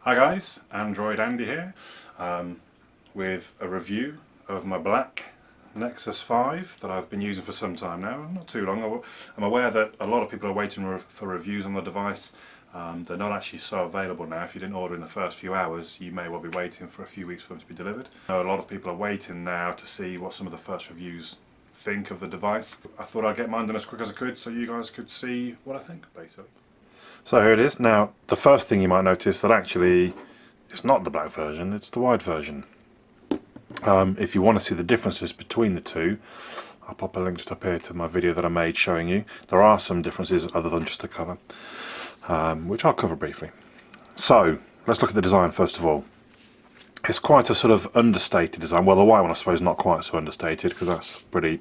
Hi guys, Android Andy here with a review of my black Nexus 5 that I've been using for some time now, not too long. I'm aware that a lot of people are waiting for reviews on the device. They're not actually so available now. If you didn't order in the first few hours, you may well be waiting for a few weeks for them to be delivered. I know a lot of people are waiting now to see what some of the first reviews think of the device. I thought I'd get mine done as quick as I could so you guys could see what I think, basically. So here it is. Now, the first thing you might notice that actually it's not the black version, it's the white version. If you want to see the differences between the two, I'll pop a link just up here to my video that I made showing you. There are some differences other than just the colour, which I'll cover briefly. So, let's look at the design first of all. It's quite a sort of understated design. Well, the white one I suppose not quite so understated, because that's pretty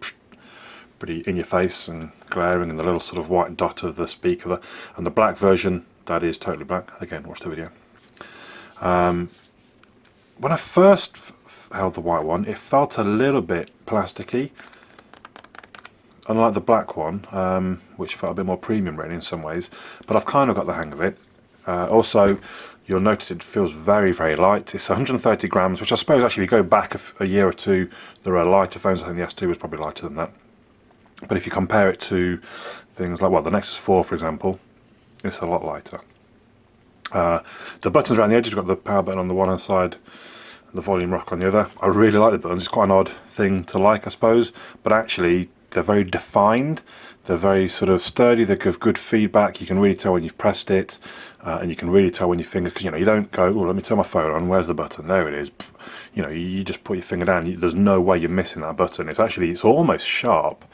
in your face and glaring, and the little sort of white dot of the speaker, and the black version, that is totally black. Again, watch the video. When I first held the white one, it felt a little bit plasticky, unlike the black one, which felt a bit more premium really in some ways, but I've kind of got the hang of it. Also, you'll notice it feels very, very light. It's 130 grams, which I suppose actually if you go back a year or two, there are lighter phones. I think the S2 was probably lighter than that. But if you compare it to things like, well, the Nexus 4 for example, it's a lot lighter. The buttons around the edges, you've got the power button on the one hand side, the volume rock on the other. I really like the buttons. It's quite an odd thing to like, I suppose, but actually they're very defined. They're very sort of sturdy. They give good feedback. You can really tell when you've pressed it, and you can really tell when your fingers, because you don't go, oh, let me turn my phone on, where's the button? There it is. Pfft. You just put your finger down. There's no way you're missing that button. It's almost sharp.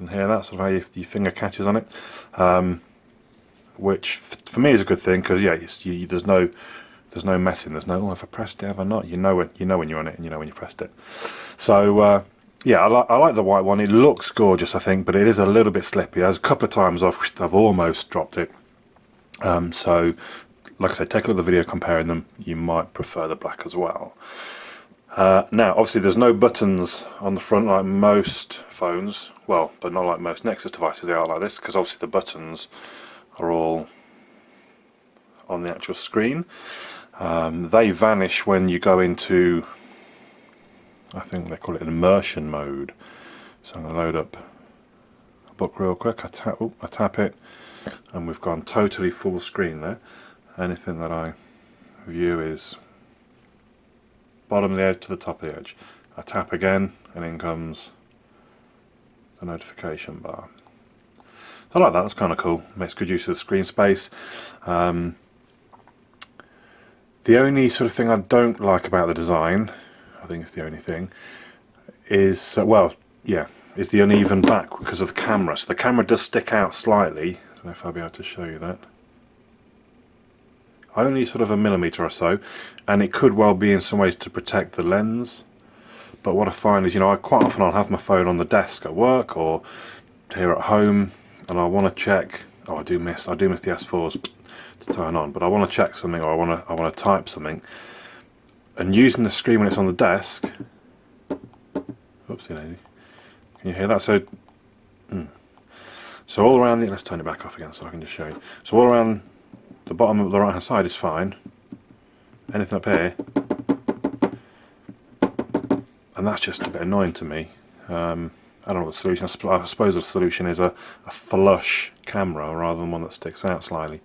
You can hear that, sort of how your finger catches on it, which for me is a good thing, because yeah, there's no messing. There's no, oh, have I pressed it, have I not? You know when you're on it, and you know when you pressed it. So yeah, I like the white one. It looks gorgeous, I think, but it is a little bit slippy. There's a couple of times I've almost dropped it. So like I said, take a look at the video comparing them. You might prefer the black as well. Now, obviously there's no buttons on the front like most phones, well, but not like most Nexus devices. They are like this, because obviously the buttons are all on the actual screen. They vanish when you go into, I think they call it immersion mode. So I'm going to load up a book real quick. I tap it, and we've gone totally full screen there. Anything that I view is bottom of the edge to the top of the edge. I tap again, and in comes the notification bar. I like that. That's kind of cool. Makes good use of the screen space. The only sort of thing I don't like about the design, I think it's the only thing, is well, yeah, is the uneven back because of the camera. So the camera does stick out slightly. I don't know if I'll be able to show you that. Only sort of a millimetre or so, and it could well be in some ways to protect the lens. But what I find is, I quite often I'll have my phone on the desk at work or here at home, and I want to check. Oh, I do miss the S4s to turn on, but I want to check something, or I want to type something, and using the screen when it's on the desk. Oopsie daisy. Can you hear that? So all around let's turn it back off again so I can just show you. So all around the bottom of the right hand side is fine. Anything up here, and that's just a bit annoying to me. I don't know what the solution. I suppose the solution is a flush camera rather than one that sticks out slightly.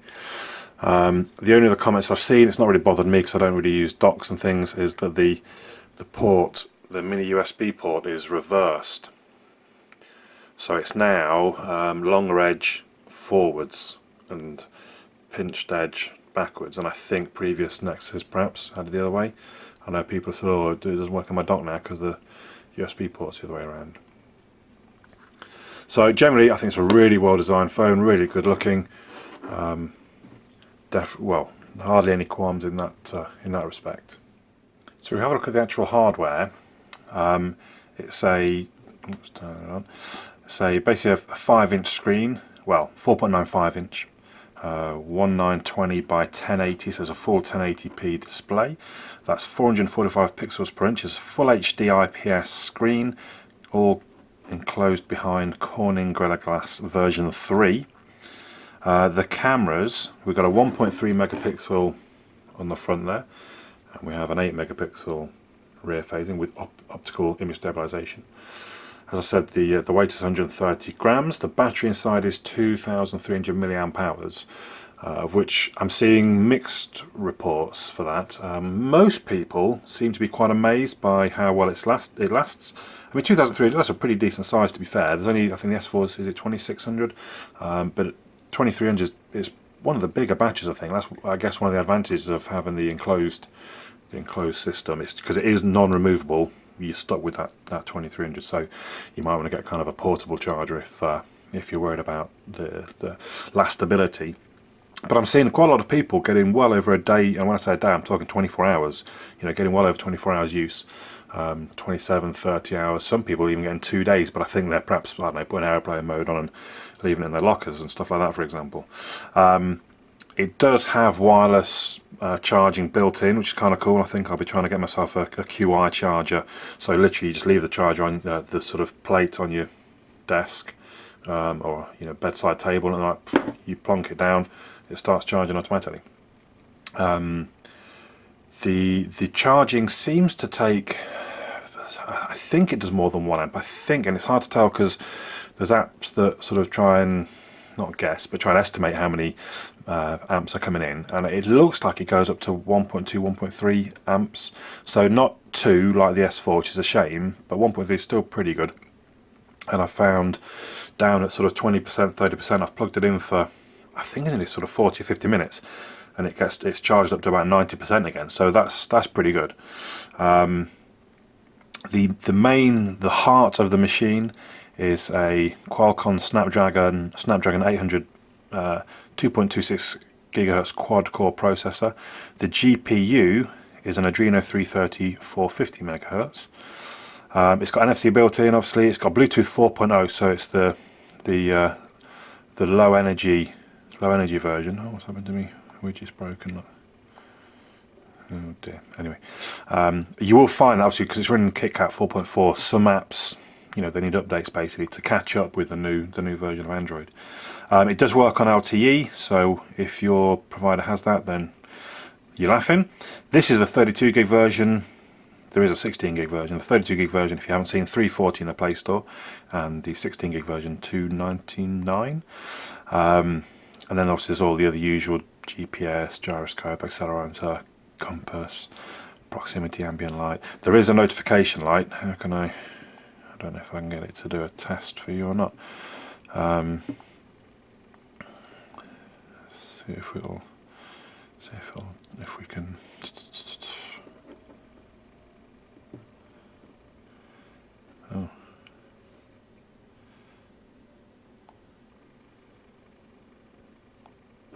The only other comments I've seen, it's not really bothered me because I don't really use docks and things, is that the port, the mini USB port, is reversed. So it's now longer edge forwards and pinched edge backwards, and I think previous Nexus perhaps had it the other way. I know people have said, oh, it doesn't work on my dock now because the USB port's the other way around. So generally I think it's a really well designed phone, really good looking. Well, hardly any qualms in that respect. So we have a look at the actual hardware. It's basically a 5-inch screen, well, 4.95 inch, 1920 by 1080, so it's a full 1080p display. That's 445 pixels per inch. It's a full HD IPS screen, all enclosed behind Corning Gorilla Glass version 3. The cameras, we've got a 1.3 megapixel on the front there, and we have an 8 megapixel rear phasing with optical image stabilization. As I said, the weight is 130 grams. The battery inside is 2,300 milliamp hours, of which I'm seeing mixed reports for that. Most people seem to be quite amazed by how well it lasts. I mean, 2,300, that's a pretty decent size, to be fair. There's only, I think the S4 is it 2,600, but 2,300 is one of the bigger batches, I think. That's, I guess, one of the advantages of having the enclosed system. It's because it is non-removable. You're stuck with that 2,300, so you might want to get kind of a portable charger if you're worried about the lastability. But I'm seeing quite a lot of people getting well over a day, and when I say a day, I'm talking 24 hours, you know, getting well over 24 hours use, 27, 30 hours, some people even getting 2 days, but I think they're perhaps, I don't know, putting airplane mode on and leaving it in their lockers and stuff like that, for example. It does have wireless charging built in, which is kind of cool. I think I'll be trying to get myself a QI charger. So literally you just leave the charger on the sort of plate on your desk or bedside table, and like you plonk it down, it starts charging automatically. The charging seems to take, I think it does more than 1 amp. I think, and it's hard to tell because there's apps that sort of try and not guess, but try and estimate how many amps are coming in, and it looks like it goes up to 1.2, 1.3 amps. So not 2 like the S4, which is a shame, but 1.3 is still pretty good. And I found down at sort of 20%, 30%, I've plugged it in for, I think it's sort of 40 or 50 minutes, and it's charged up to about 90% again. So that's pretty good. The heart of the machine is a Qualcomm Snapdragon 800 2.26 gigahertz quad-core processor. The GPU is an Adreno 330 450 megahertz. It's got NFC built in, obviously. It's got Bluetooth 4.0, so it's the low energy version. Oh, what's happened to me? Widget's broken. Oh dear. Anyway, you will find, obviously, because it's running KitKat 4.4, some apps, they need updates basically to catch up with the new version of Android. It does work on LTE, so if your provider has that, then you're laughing. This is the 32 gig version. There is a 16 gig version. The 32 gig version, if you haven't seen, $340 in the Play Store, and the 16 gig version $299. And then obviously there's all the other usual GPS, gyroscope, accelerometer, compass, proximity, ambient light. There is a notification light. How can I don't know if I can get it to do a test for you or not. See if we can. Oh.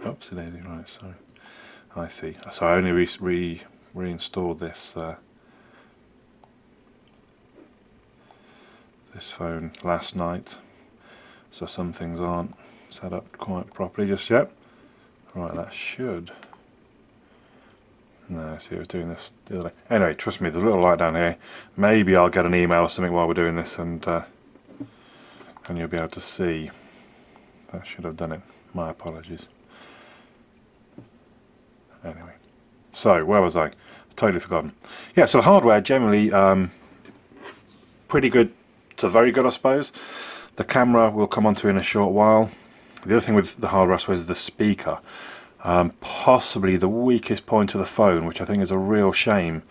Oopsie daisy, right, sorry. I see. So I only reinstalled this this phone last night, so some things aren't set up quite properly just yet. Right, that should. No, I see, I was doing this the other day. Anyway, trust me, there's a little light down here. Maybe I'll get an email or something while we're doing this, and you'll be able to see. That should have done it. My apologies. Anyway, so where was I? Totally forgotten. Yeah, so the hardware generally pretty good to very good, I suppose. The camera we'll come on to in a short while. The other thing with the hardware, I suppose, is the speaker. Possibly the weakest point of the phone, which I think is a real shame.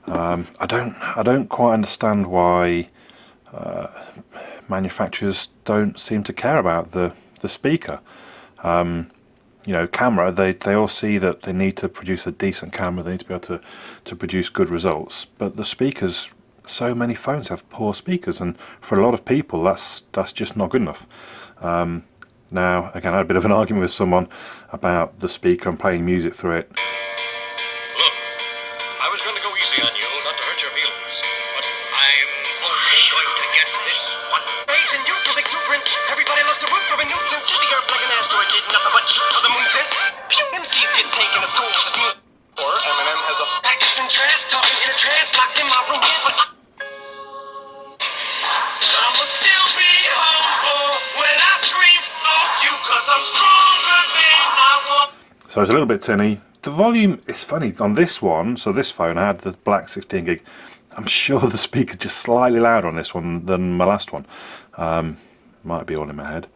I don't quite understand why manufacturers don't seem to care about the speaker. Camera, they all see that they need to produce a decent camera, they need to be able to produce good results, but the speakers, so many phones have poor speakers, and for a lot of people that's just not good enough. Now, again, I had a bit of an argument with someone about the speaker and playing music through it. Look, I was going to go easy on you, not to hurt your feelings, but I'm only going to get this one. Asian youth with exuberance, everybody loves to root for a nuisance. Hit the earth like an asteroid, did nothing but shoot for the moon since. MC's getting taken to school with this music. Or Eminem has a practicing trash, talking in a trance, locked in my room here, but I'ma still be humble when I scream off you, 'cause I'm stronger than So it's a little bit tinny. The volume is funny on this one. So this phone, I had the black 16 gig. I'm sure the speaker's just slightly louder on this one than my last one. Might be all in my head.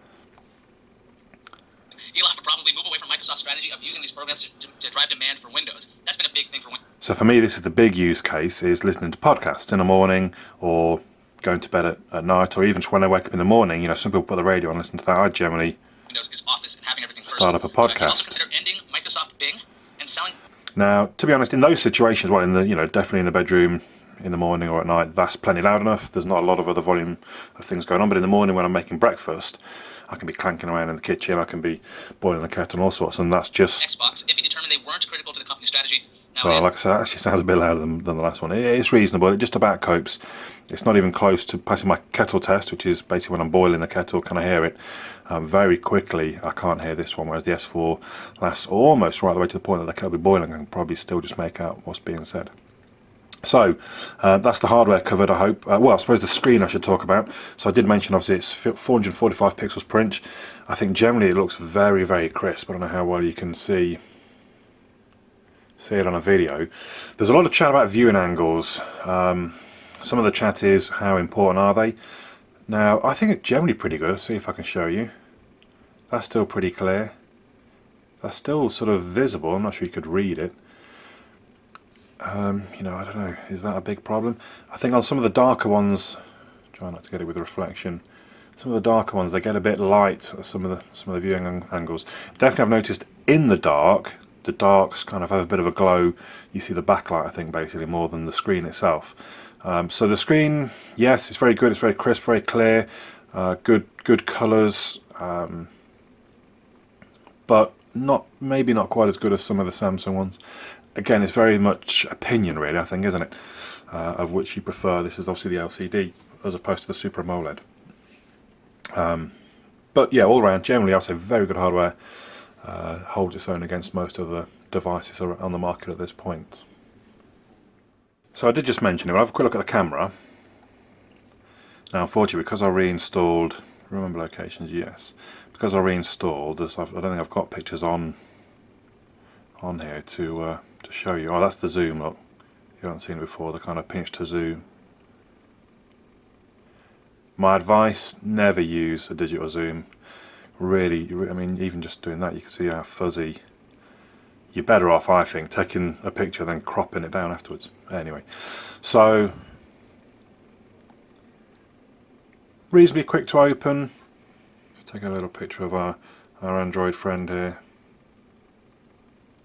You'll have to probably move away from Microsoft's strategy of using these programs to drive demand for Windows. That's been a big thing for Windows. So for me, this is the big use case, is listening to podcasts in the morning or going to bed at night, or even just when I wake up in the morning. You know, some people put the radio on and listen to that. I generally Windows is Office and having everything first. start up a You can also podcast. consider ending Microsoft Bing and selling. Now, to be honest, in those situations, well, in the, you know, definitely in the bedroom in the morning or at night, that's plenty loud enough. There's not a lot of other volume of things going on. But in the morning when I'm making breakfast, I can be clanking around in the kitchen, I can be boiling the kettle and all sorts, and that's just, Xbox if you determine they weren't critical to the company's strategy. Now, well, like I said, it actually sounds a bit louder than the last one. It's reasonable, it just about copes. It's not even close to passing my kettle test, which is basically when I'm boiling the kettle, can I hear it? Very quickly, I can't hear this one, whereas the S4 lasts almost right the way to the point that the kettle will be boiling. I can probably still just make out what's being said. So, that's the hardware covered, I hope. Well, I suppose the screen I should talk about. So I did mention, obviously, it's 445 pixels per inch. I think generally it looks very, very crisp. I don't know how well you can see it on a video. There's a lot of chat about viewing angles. Some of the chat is, how important are they? Now, I think it's generally pretty good. Let's see if I can show you. That's still pretty clear. That's still sort of visible. I'm not sure you could read it. You know, I don't know, is that a big problem? I think on some of the darker ones, try not to get it with reflection, some of the darker ones, they get a bit light, some of the viewing angles. Definitely I've noticed in the darks kind of have a bit of a glow. You see the backlight, I think, basically more than the screen itself. So the screen, yes, it's very good, it's very crisp, very clear, good colours, but maybe not quite as good as some of the Samsung ones. Again, it's very much opinion, really, I think, isn't it? Of which you prefer. This is obviously the LCD as opposed to the Super AMOLED. But yeah, all around, generally, I'll say very good hardware. Holds its own against most of the devices on the market at this point. So I did just mention it. I'll have a quick look at the camera. Now, unfortunately, because I reinstalled, remember locations, yes. Because I reinstalled, I don't think I've got pictures on here to show you. Oh, that's the zoom, look. You haven't seen it before, the kind of pinch to zoom. My advice, never use a digital zoom. Really, I mean, even just doing that, you can see how fuzzy. You're better off, I think, taking a picture then cropping it down afterwards. Anyway, so reasonably quick to open. Let's take a little picture of our Android friend here.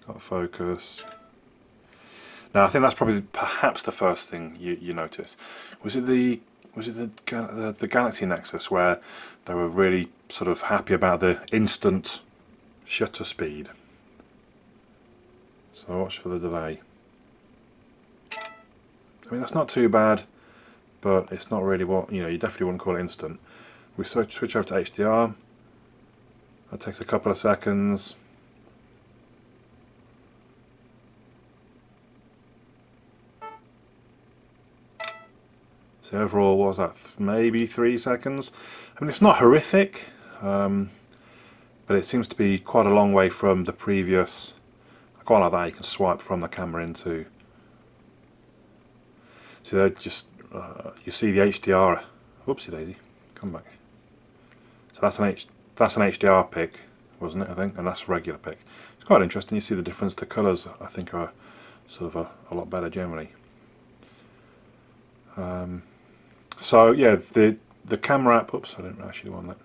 Got focus. Now I think that's probably perhaps the first thing you notice. Was it the Galaxy Nexus where they were really sort of happy about the instant shutter speed? So watch for the delay. I mean, that's not too bad, but it's not really what, you know, you definitely wouldn't call it instant. We switch over to HDR. That takes a couple of seconds. So overall, what was that? Maybe 3 seconds. I mean, it's not horrific, but it seems to be quite a long way from the previous. I quite like that. You can swipe from the camera into. So they just you see the HDR. Whoopsie daisy, come back. So that's an HDR pic, wasn't it? I think, and that's a regular pic. It's quite interesting. You see the difference. The colours, I think, are sort of a lot better generally. So yeah, the camera app. Oops, I didn't actually want that.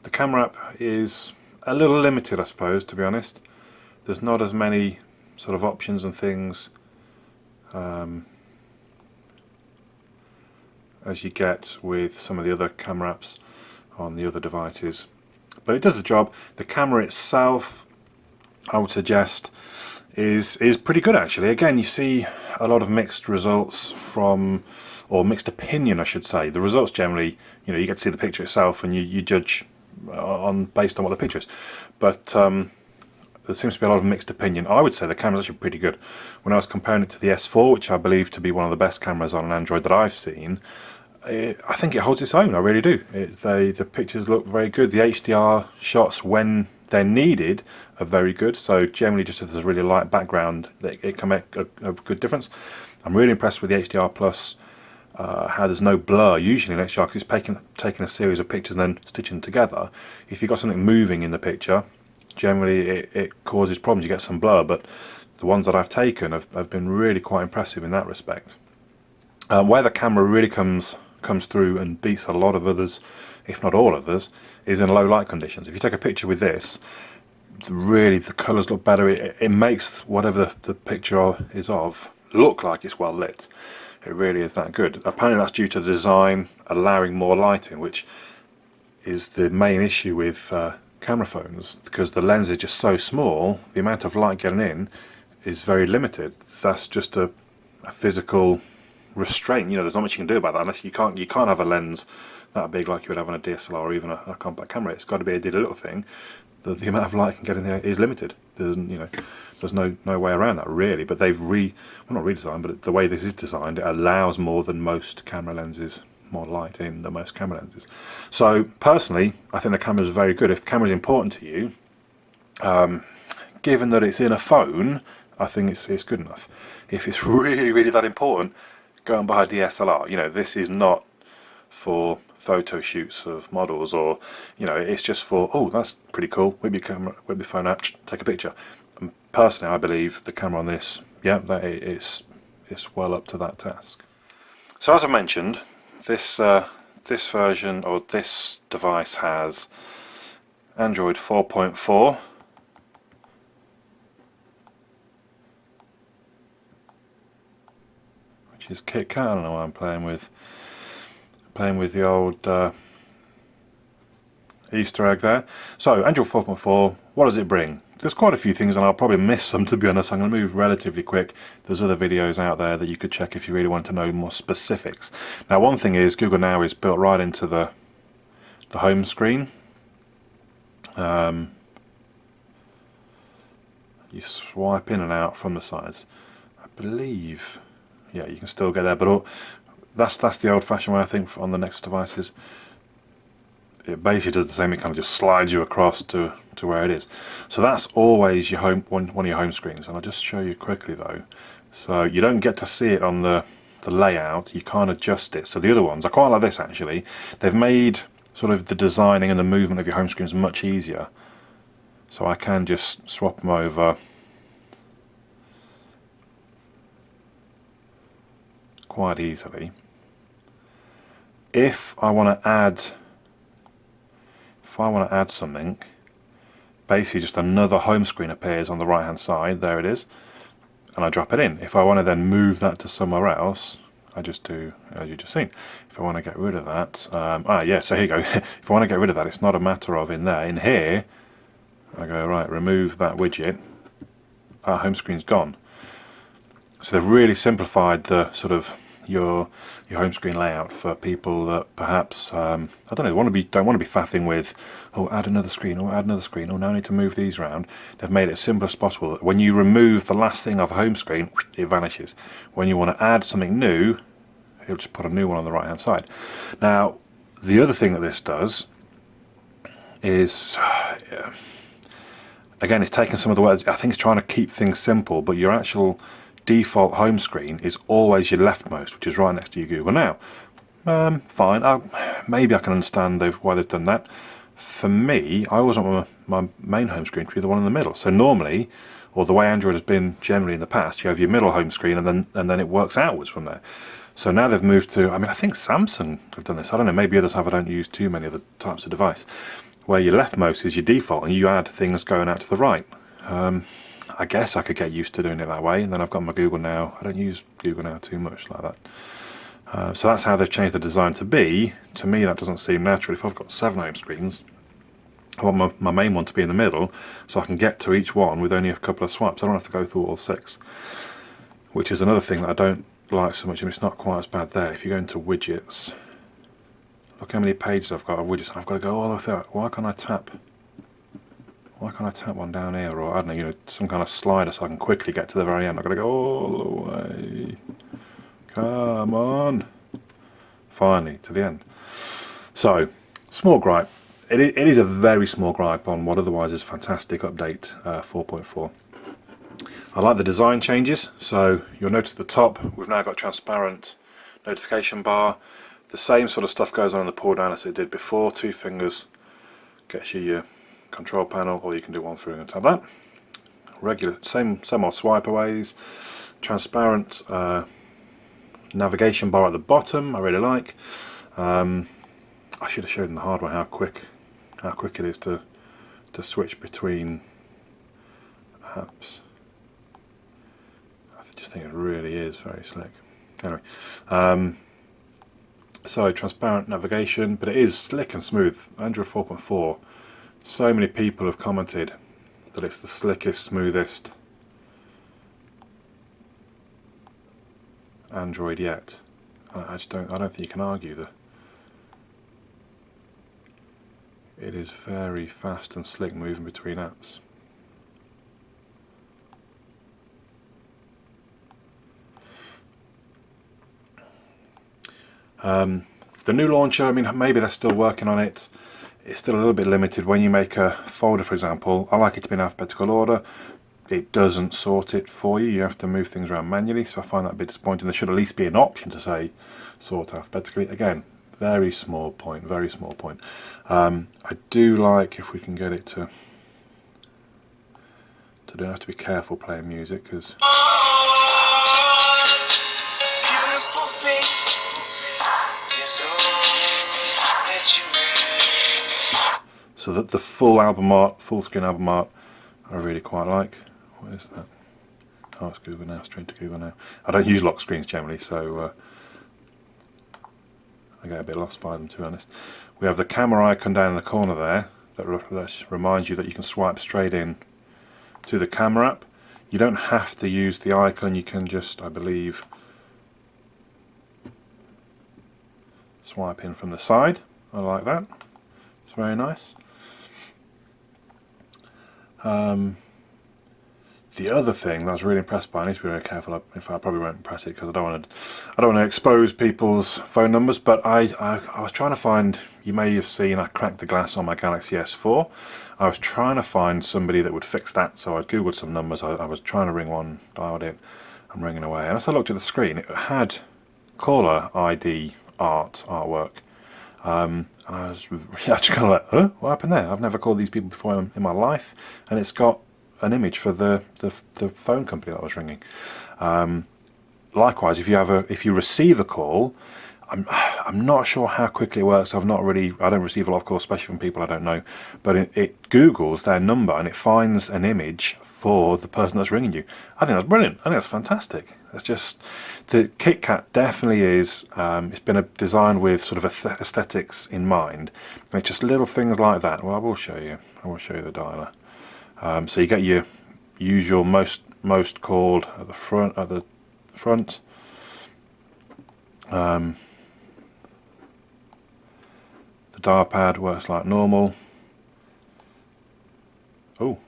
The camera app is a little limited, I suppose, to be honest. There's not as many sort of options and things as you get with some of the other camera apps on the other devices, but it does the job. The camera itself, I would suggest, is pretty good actually. Again, you see a lot of mixed results from, or mixed opinion I should say. The results generally, you know, you get to see the picture itself and you judge based on what the picture is, but there seems to be a lot of mixed opinion. I would say the camera's actually pretty good. When I was comparing it to the S4, which I believe to be one of the best cameras on an Android that I've seen, I think it holds its own. I really do. The pictures look very good. The HDR shots, when they're needed are very good. So generally, just if there's a really light background, it can make a good difference. I'm really impressed with the HDR Plus, how there's no blur usually in HDR, because it's taking a series of pictures and then stitching them together. If you've got something moving in the picture, generally it causes problems, you get some blur, but the ones that I've taken have been really quite impressive in that respect. Where the camera really comes through and beats a lot of others, if not all others, is in low light conditions. If you take a picture with this, really the colours look better. It makes whatever the picture is of look like it's well lit. It really is that good. Apparently that's due to the design allowing more light in, which is the main issue with camera phones, because the lens is just so small, the amount of light getting in is very limited. That's just a physical restraint. You know, there's not much you can do about that, unless you can't have a lens that big like you would have on a DSLR or even a compact camera. It's got to be a little thing. The amount of light you can get in there is limited. There's no way around that really. But they've not redesigned, but the way this is designed, it allows more than most camera lenses, more light in than most camera lenses. So personally, I think the camera is very good. If the camera is important to you, given that it's in a phone, I think it's good enough. If it's really that important, go and buy a DSLR. You know, this is not for photo shoots of models, or you know, it's just for, oh, that's pretty cool, whip your camera, whip your phone out, take a picture. And personally, I believe the camera on this, yeah, that it's well up to that task. So as I mentioned, this version, or this device, has Android 4.4, which is Kit Kat. I don't know why I'm playing with the old Easter egg there. So Android 4.4, what does it bring? There's quite a few things, and I'll probably miss some, to be honest. I'm going to move relatively quick. There's other videos out there that you could check if you really want to know more specifics. Now, one thing is, Google Now is built right into the home screen. You swipe in and out from the sides. I believe, yeah, you can still get there, but that's the old-fashioned way, I think, on the Nexus devices. It basically does the same. It kind of just slides you across to where it is. So that's always your one of your home screens. And I'll just show you quickly though. So you don't get to see it on the layout. You can't adjust it. So the other ones, I quite like this actually. They've made sort of the designing and the movement of your home screens much easier. So I can just swap them over quite easily. If I want to add something, basically just another home screen appears on the right hand side. There it is, and I drop it in. If I want to then move that to somewhere else, I just do as you just seen. If I want to get rid of that, yeah, so here you go. If I want to get rid of that, it's not a matter of in there. In here, I go, right, remove that widget. Our home screen's gone. So they've really simplified the sort of your home screen layout for people that perhaps I don't know, don't want to be faffing with, oh, add another screen, or add another screen, or now I need to move these around. They've made it as simple as possible that when you remove the last thing off a home screen, it vanishes. When you want to add something new, it'll just put a new one on the right hand side. Now the other thing that this does is again, it's taking some of the words, I think it's trying to keep things simple, but your actual default home screen is always your leftmost, which is right next to your Google Now. Fine, maybe I can understand why they've done that. For me, I always want my main home screen to be the one in the middle. So normally, or the way Android has been generally in the past, you have your middle home screen and then it works outwards from there. So now they've moved to, I mean, I think Samsung have done this. I don't know, maybe others have. I don't use too many other types of device, where your leftmost is your default and you add things going out to the right. I guess I could get used to doing it that way, and then I've got my Google Now. I don't use Google Now too much like that. So that's how they've changed the design to be. To me, that doesn't seem natural. If I've got 7 home screens, I want my main one to be in the middle, so I can get to each one with only a couple of swipes. I don't have to go through all 6, which is another thing that I don't like so much, and it's not quite as bad there. If you go into widgets, look how many pages I've got of widgets, and I've got to go all the way through. Why can't I tap one down here, or I don't know, some kind of slider so I can quickly get to the very end? I've got to go all the way. Come on. Finally, to the end. So, small gripe. it is a very small gripe on what otherwise is a fantastic update 4.4. I like the design changes. So you'll notice at the top we've now got transparent notification bar. The same sort of stuff goes on in the pull down as it did before. 2 fingers gets you your control panel, or you can do one finger and tap that. Regular, same old swipe aways. Transparent navigation bar at the bottom, I really like. I should have showed in the hard way how quick it is to switch between apps. I just think it really is very slick. Anyway, so transparent navigation, but it is slick and smooth. Android 4.4. So many people have commented that it's the slickest, smoothest Android yet. I don't think you can argue that. It is very fast and slick moving between apps. The new launcher, I mean, maybe they're still working on it. It's still a little bit limited. When you make a folder, for example, I like it to be in alphabetical order. It doesn't sort it for you. You have to move things around manually, so I find that a bit disappointing. There should at least be an option to say sort alphabetically. Again, very small point, very small point. I do like if we can get it to don't have to be careful playing music, because Beautiful face is all that you have. so that the full album art, full screen album art, I really quite like. What is that? Oh, it's Google now, straight to Google now. I don't use lock screens generally, so I get a bit lost by them, to be honest. We have the camera icon down in the corner there that reminds you that you can swipe straight in to the camera app. You don't have to use the icon, you can just, I believe, swipe in from the side. I like that. It's very nice. The other thing that I was really impressed by, I need to be very careful. In fact, I probably won't press it because I don't want to expose people's phone numbers. But I was trying to find. You may have seen I cracked the glass on my Galaxy S4. I was trying to find somebody that would fix that. So I googled some numbers. I was trying to ring one, dialed it, and ringing away. And as I looked at the screen, it had caller ID artwork. And I was just kind of like, huh? What happened there? I've never called these people before in my life, and it's got an image for the phone company that I was ringing. Likewise, if you receive a call, I'm not sure how quickly it works. I don't receive a lot of calls, especially from people I don't know. But it Googles their number and it finds an image for the person that's ringing you. I think that's brilliant. I think that's fantastic. It's just the KitKat definitely is. It's been designed with sort of aesthetics in mind. And it's just little things like that. Well, I will show you. I will show you the dialer. So you get your usual most called at the front. The dial pad works like normal. Oh.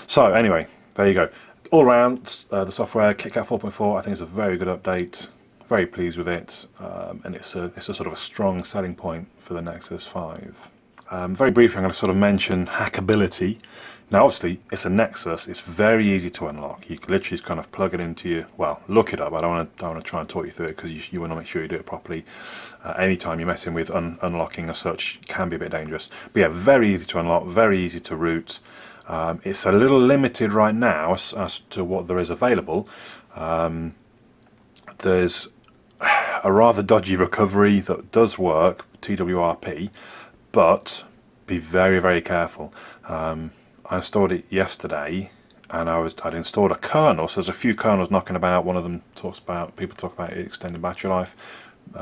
So anyway, there you go. All around the software, KitKat 4.4, I think it's a very good update. Very pleased with it, and it's a sort of a strong selling point for the Nexus 5. Very briefly, I'm going to sort of mention hackability. Now, obviously, it's a Nexus. It's very easy to unlock. You can literally just kind of plug it into your, well, look it up. I don't want to try and talk you through it because you want to make sure you do it properly. Anytime you're messing with unlocking as such, can be a bit dangerous. But yeah, very easy to unlock, very easy to root. It's a little limited right now as to what there is available. There's a rather dodgy recovery that does work, TWRP, but be very, very careful. I installed it yesterday, and I'd installed a kernel. So there's a few kernels knocking about. One of them people talk about extended battery life,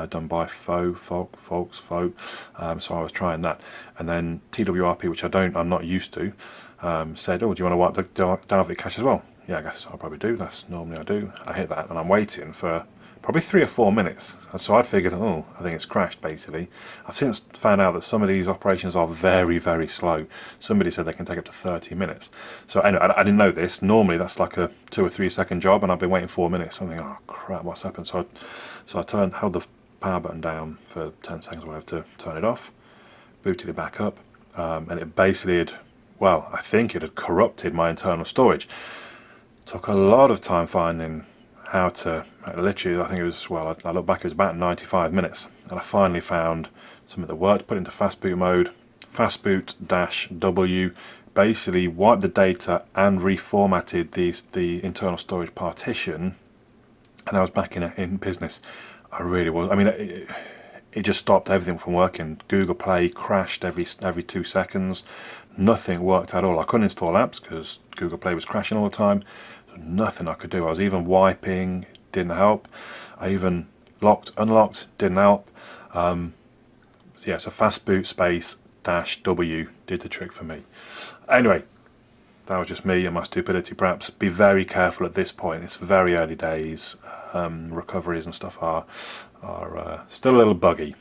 done by Faux. So I was trying that, and then TWRP, which I'm not used to, said, "Oh, do you want to wipe the Dalvik cache as well?" Yeah, I guess I'll probably do. That's normally I do. I hit that, and I'm waiting for probably 3 or 4 minutes. And so I figured, I think it's crashed basically. I've since found out that some of these operations are very, very slow. Somebody said they can take up to 30 minutes. So anyway, I didn't know this. Normally that's like a 2 or 3 second job, and I've been waiting 4 minutes. I'm thinking, oh crap, what's happened? So I held the power button down for 10 seconds or whatever to turn it off, booted it back up, and it basically had, well, I think it had corrupted my internal storage. Took a lot of time finding how to, literally, I think it was, well, I look back, it was about 95 minutes, and I finally found something that worked, put it into fast boot mode, fastboot-W, basically wiped the data and reformatted the internal storage partition, and I was back in business. I really was. I mean, it just stopped everything from working. Google Play crashed every 2 seconds. Nothing worked at all. I couldn't install apps because Google Play was crashing all the time. Nothing I could do. I was even wiping, didn't help. I even locked, unlocked, didn't help. So yeah, so fastboot space -W did the trick for me. Anyway, that was just me and my stupidity perhaps. Be very careful at this point. It's very early days. Recoveries and stuff are still a little buggy.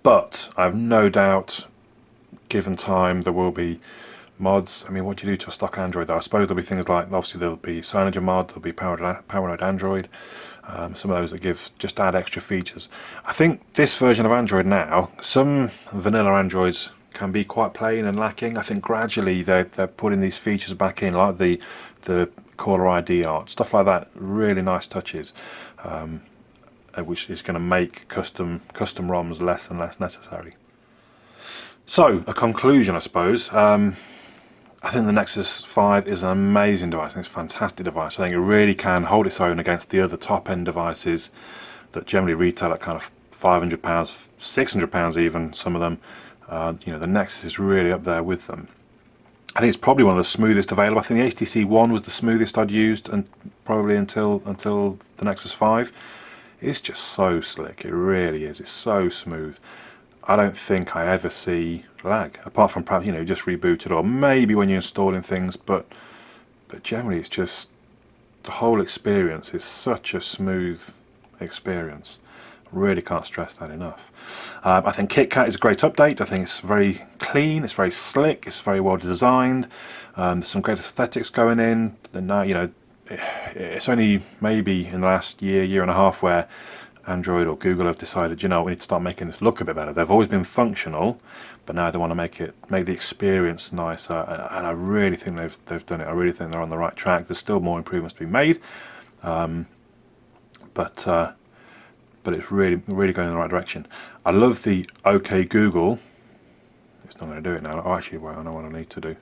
But I've no doubt, given time, there will be mods. I mean, what do you do to a stock Android though? I suppose there'll be things like, obviously there'll be CyanogenMod, there'll be Paranoid Android, some of those that just add extra features. I think this version of Android now, some vanilla Androids can be quite plain and lacking. I think gradually they're putting these features back in, like the caller ID art, stuff like that, really nice touches, which is going to make custom ROMs less and less necessary. So, a conclusion, I suppose. I think the Nexus 5 is an amazing device. I think it's a fantastic device. I think it really can hold its own against the other top-end devices that generally retail at kind of £500, £600 even, some of them. You know, the Nexus is really up there with them. I think it's probably one of the smoothest available. I think the HTC One was the smoothest I'd used, and probably until the Nexus 5. It's just so slick. It really is. It's so smooth. I don't think I ever see lag, apart from perhaps, you know, just rebooted, or maybe when you're installing things. But generally, it's just the whole experience is such a smooth experience. Really can't stress that enough. I think KitKat is a great update. I think it's very clean, it's very slick, it's very well designed. There's some great aesthetics going in. And now, you know, it's only maybe in the last year and a half where Android or Google have decided, you know, we need to start making this look a bit better. They've always been functional, but now they want to make the experience nicer. And I really think they've done it. I really think they're on the right track. There's still more improvements to be made, but it's really going in the right direction. I love the OK Google. It's not going to do it now. Oh, actually, well, I know what I need to do.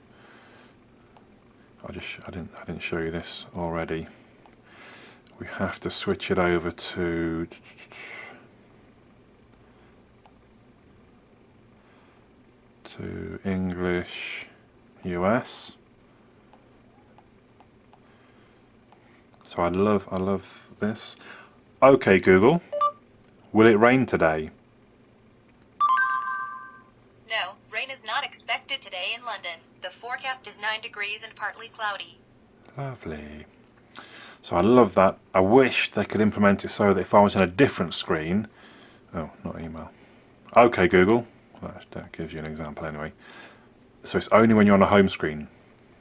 I didn't show you this already. We have to switch it over to English US. So I love this. OK Google, will it rain today? No, rain is not expected today in London. The forecast is 9 degrees and partly cloudy. Lovely. So I love that. I wish they could implement it so that if I was in a different screen, oh, not email. OK Google, that gives you an example anyway. So it's only when you're on a home screen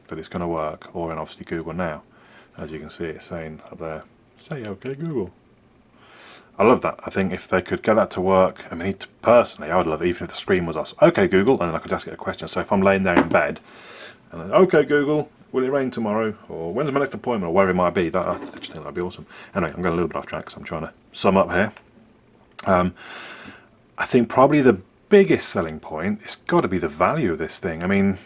that it's going to work, or in obviously Google Now. As you can see, it's saying up there, say OK Google. I love that. I think if they could get that to work, I mean, personally, I would love it even if the screen was us. OK Google, and then I could ask it a question. So if I'm laying there in bed, and then, OK Google, will it rain tomorrow? Or when's my next appointment? Or wherever it might be. I just think that'd be awesome. Anyway, I'm going a little bit off track because I'm trying to sum up here. I think probably the biggest selling point, it's got to be the value of this thing. I mean,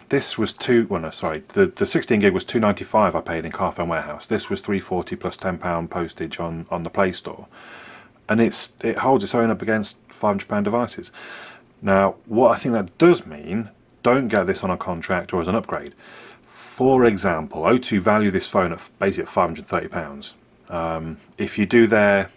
this was the 16 gig was $295 I paid in Carphone Warehouse. This was $340 plus £10 postage on the Play Store, and it holds its own up against £500 devices. Now, what I think that does mean, don't get this on a contract or as an upgrade. For example, O2 value this phone at basically at £530. If you do their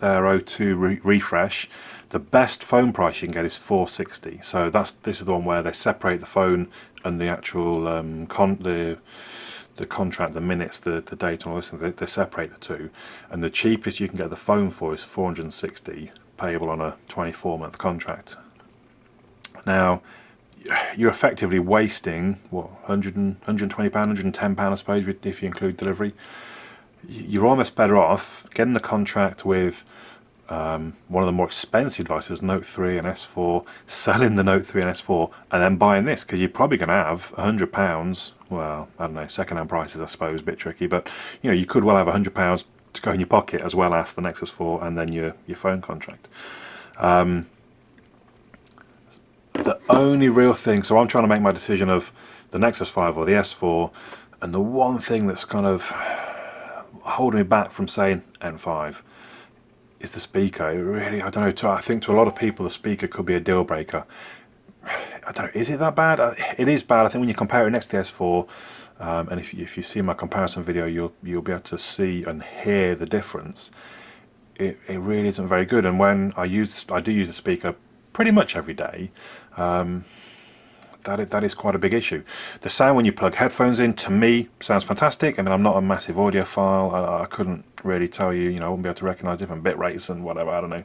O2 refresh, the best phone price you can get is $460. So this is the one where they separate the phone and the actual the contract, the minutes, the date, and all this. They separate the two, and the cheapest you can get the phone for is $460, payable on a 24-month contract. Now, you're effectively wasting what, £120, £110, I suppose, if you include delivery. You're almost better off getting a contract with one of the more expensive devices, Note 3 and S4, selling the Note 3 and S4, and then buying this, because you're probably going to have £100. Well, I don't know, second-hand prices, I suppose, a bit tricky, but you know, you could well have £100 to go in your pocket, as well as the Nexus 4 and then your phone contract. The only real thing, so I'm trying to make my decision of the Nexus 5 or the S4, and the one thing that's kind of holding me back from saying N5 is the speaker. It really, I don't know, I think to a lot of people the speaker could be a deal breaker. I don't know, is it that bad? It is bad. I think when you compare it next to the S4, and if you see my comparison video, you'll be able to see and hear the difference. It really isn't very good. And when I do use the speaker pretty much every day, that is quite a big issue. The sound when you plug headphones in, to me, sounds fantastic. I mean, I'm not a massive audiophile. I couldn't really tell you, I wouldn't be able to recognise different bit rates and whatever, I don't know.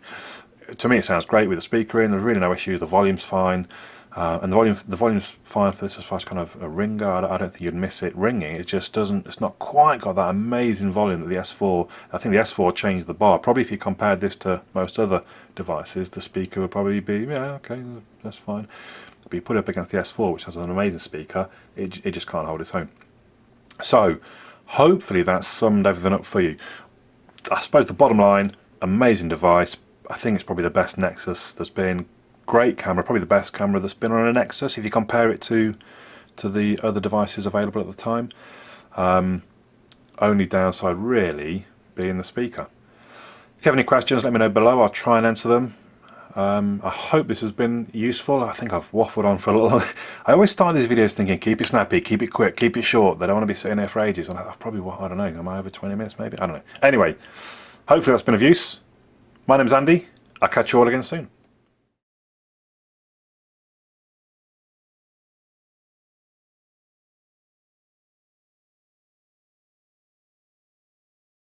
To me, it sounds great with the speaker in. There's really no issue. The volume's fine. And the volume's fine for this as far as kind of a ringer. I don't think you'd miss it ringing. It just doesn't, it's not quite got that amazing volume that the S4, I think the S4 changed the bar. Probably if you compared this to most other devices, the speaker would probably be, yeah, okay, that's fine. But you put it up against the S4, which has an amazing speaker, it just can't hold its own. So, hopefully that's summed everything up for you. I suppose the bottom line, amazing device. I think it's probably the best Nexus there's been. Great camera, probably the best camera that's been on a Nexus if you compare it to the other devices available at the time. Only downside really being the speaker. If you have any questions, let me know below. I'll try and answer them. I hope this has been useful. I think I've waffled on for a little. I always start these videos thinking, keep it snappy, keep it quick, keep it short. They don't want to be sitting there for ages. And I've probably, I don't know, am I over 20 minutes maybe? I don't know. Anyway, hopefully that's been of use. My name's Andy. I'll catch you all again soon.